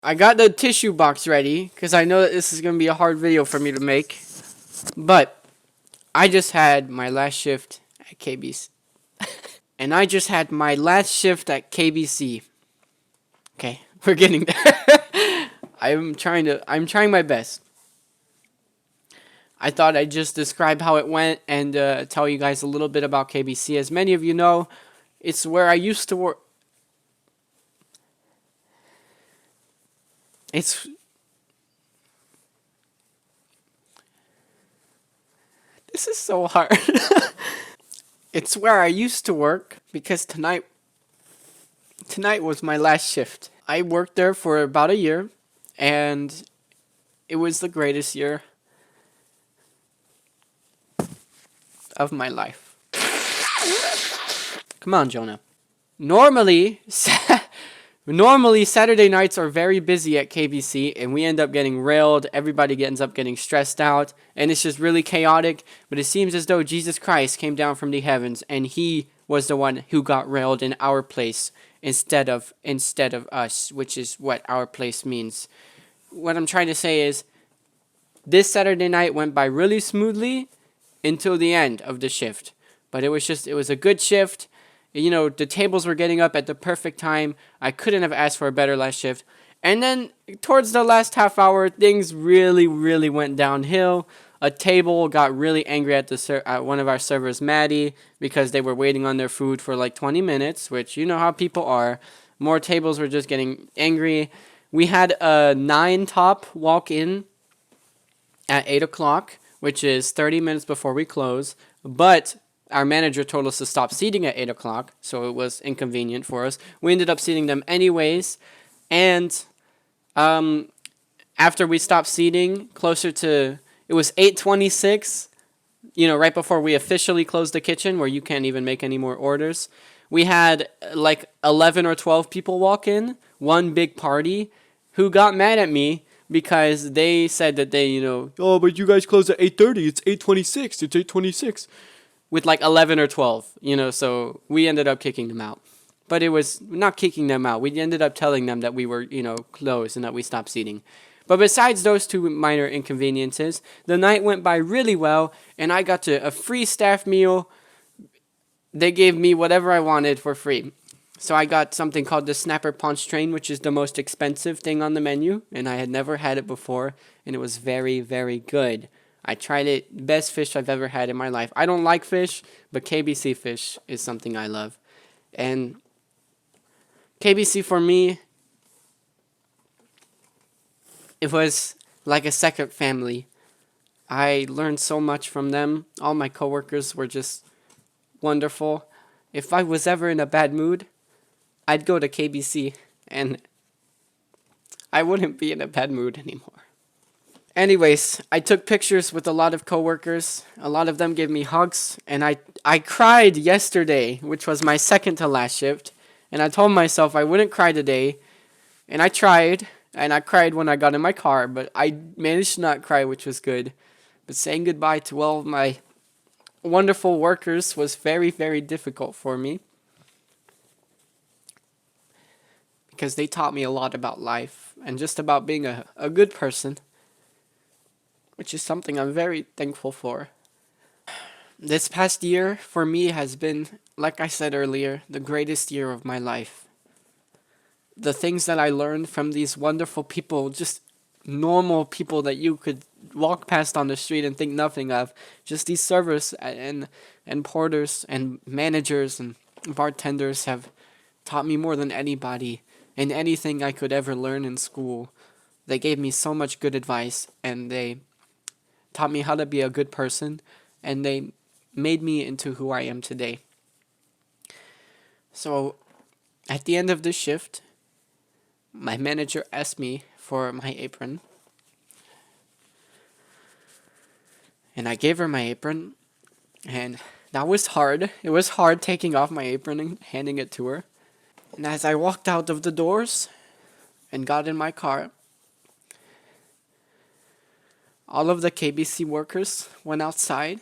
I got the tissue box ready because I know that this is going to be a hard video for me to make. But I just had my last shift at KBC. And I just had my last shift at KBC. Okay, we're getting there. I'm trying my best. I thought I'd just describe how it went and tell you guys a little bit about KBC. As many of you know, it's where I used to work. It's This is so hard. It's where I used to work because tonight was my last shift. I worked there for about a year and it was the greatest year of my life. Come on, Jonah. Normally, Normally Saturday nights are very busy at KBC and we end up getting railed, everybody ends up getting stressed out, and it's just really chaotic, but it seems as though Jesus Christ came down from the heavens and he was the one who got railed in our place instead of us, which is what our place means. What I'm trying to say is this Saturday night went by really smoothly until the end of the shift. But it was a good shift. You know, the tables were getting up at the perfect time. I couldn't have asked for a better last shift. And then towards the last half hour, things really, really went downhill. A table got really angry at one of our servers, Maddie, because they were waiting on their food for like 20 minutes, which you know how people are. More tables were just getting angry. We had a 9 top walk in at 8 o'clock, which is 30 minutes before we close. But our manager told us to stop seating at 8 o'clock, so it was inconvenient for us. We ended up seating them anyways. And after we stopped seating, it was 8:26, right before we officially closed the kitchen, where you can't even make any more orders. We had like 11 or 12 people walk in, one big party, who got mad at me because they said that oh, but you guys closed at 8:30. It's 8:26. It's 8:26. With like 11 or 12, so we ended up kicking them out. But it was not kicking them out. We ended up telling them that we were, closed and that we stopped seating. But besides those two minor inconveniences, the night went by really well, and I got a free staff meal. They gave me whatever I wanted for free. So I got something called the Snapper Paunch Train, which is the most expensive thing on the menu, and I had never had it before, and it was very, very good. I tried it. Best fish I've ever had in my life. I don't like fish, but KBC fish is something I love. And KBC for me, it was like a second family. I learned so much from them. All my coworkers were just wonderful. If I was ever in a bad mood, I'd go to KBC and I wouldn't be in a bad mood anymore. Anyways, I took pictures with a lot of coworkers. A lot of them gave me hugs, and I cried yesterday, which was my second to last shift, and I told myself I wouldn't cry today, and I tried, and I cried when I got in my car, but I managed to not cry, which was good. But saying goodbye to all of my wonderful workers was very, very difficult for me because they taught me a lot about life and just about being a good person, which is something I'm very thankful for. This past year, for me, has been, like I said earlier, the greatest year of my life. The things that I learned from these wonderful people, just normal people that you could walk past on the street and think nothing of, just these servers and porters and managers and bartenders have taught me more than anybody and anything I could ever learn in school. They gave me so much good advice, and they taught me how to be a good person, and they made me into who I am today. So, at the end of the shift, my manager asked me for my apron, and I gave her my apron, and that was hard. It was hard taking off my apron and handing it to her. And as I walked out of the doors and got in my car, all of the KBC workers went outside,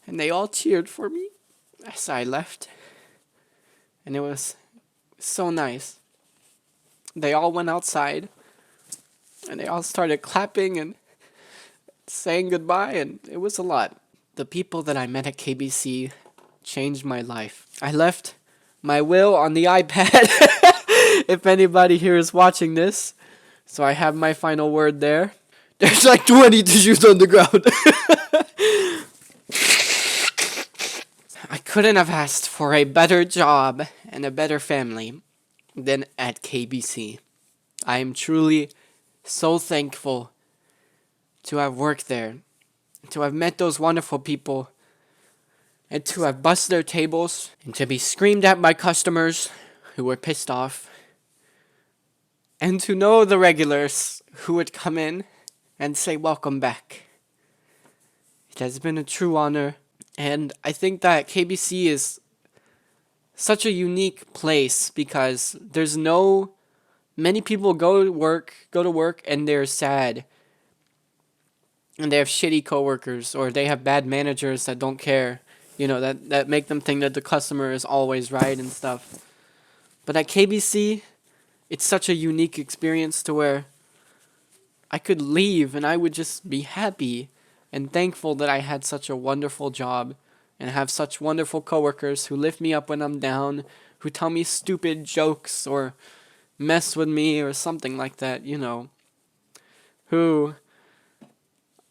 and they all cheered for me as I left. And it was so nice. they all went outside and they all started clapping and saying goodbye, and it was a lot. The people that I met at KBC changed my life. I left my will on the iPad if anybody here is watching this. So I have my final word there. There's like 20 tissues on the ground. I couldn't have asked for a better job and a better family than at KBC. I am truly so thankful to have worked there, to have met those wonderful people, and to have busted their tables, and to be screamed at by customers who were pissed off, and to know the regulars who would come in and say welcome back. It has been a true honor, and I think that KBC is such a unique place because many people go to work and they're sad. And they have shitty coworkers, or they have bad managers that don't care, that make them think that the customer is always right and stuff. But at KBC, it's such a unique experience to where I could leave and I would just be happy and thankful that I had such a wonderful job and have such wonderful coworkers who lift me up when I'm down, who tell me stupid jokes or mess with me or something like that, who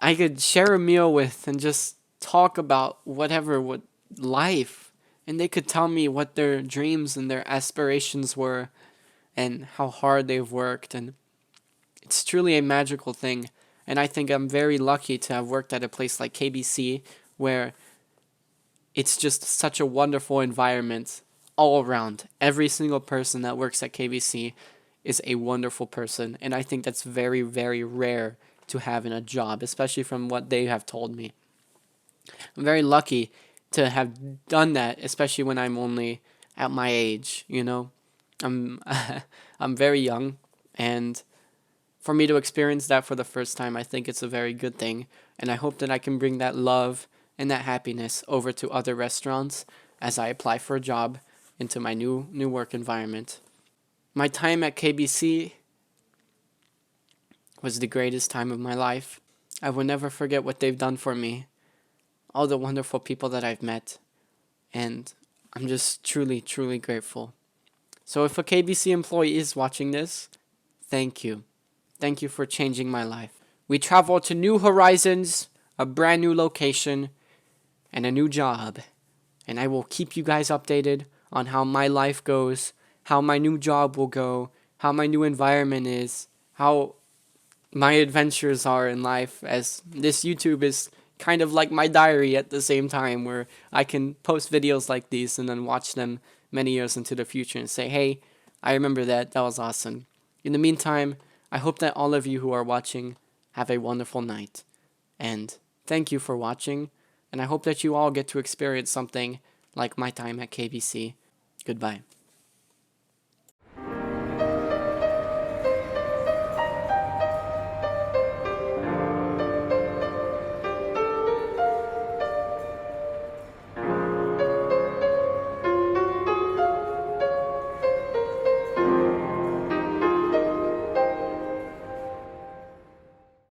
I could share a meal with and just talk about whatever with life. And they could tell me what their dreams and their aspirations were and how hard they've worked. And it's truly a magical thing. And I think I'm very lucky to have worked at a place like KBC where it's just such a wonderful environment all around. Every single person that works at KBC is a wonderful person. And I think that's very, very rare to have in a job, especially from what they have told me. I'm very lucky to have done that, especially when I'm only at my age, I'm I'm very young, and for me to experience that for the first time, I think it's a very good thing, and I hope that I can bring that love and that happiness over to other restaurants as I apply for a job into my new work environment. My time at KBC was the greatest time of my life. I will never forget what they've done for me, all the wonderful people that I've met, and I'm just truly, truly grateful. So if a KBC employee is watching this, thank you. Thank you for changing my life. We travel to new horizons, a brand new location, and a new job. And I will keep you guys updated on how my life goes, how my new job will go, how my new environment is, how my adventures are in life, as this YouTube is kind of like my diary at the same time, where I can post videos like these and then watch them many years into the future and say, hey, I remember that was awesome. In the meantime, I hope that all of you who are watching have a wonderful night, and thank you for watching, and I hope that you all get to experience something like my time at KBC. Goodbye.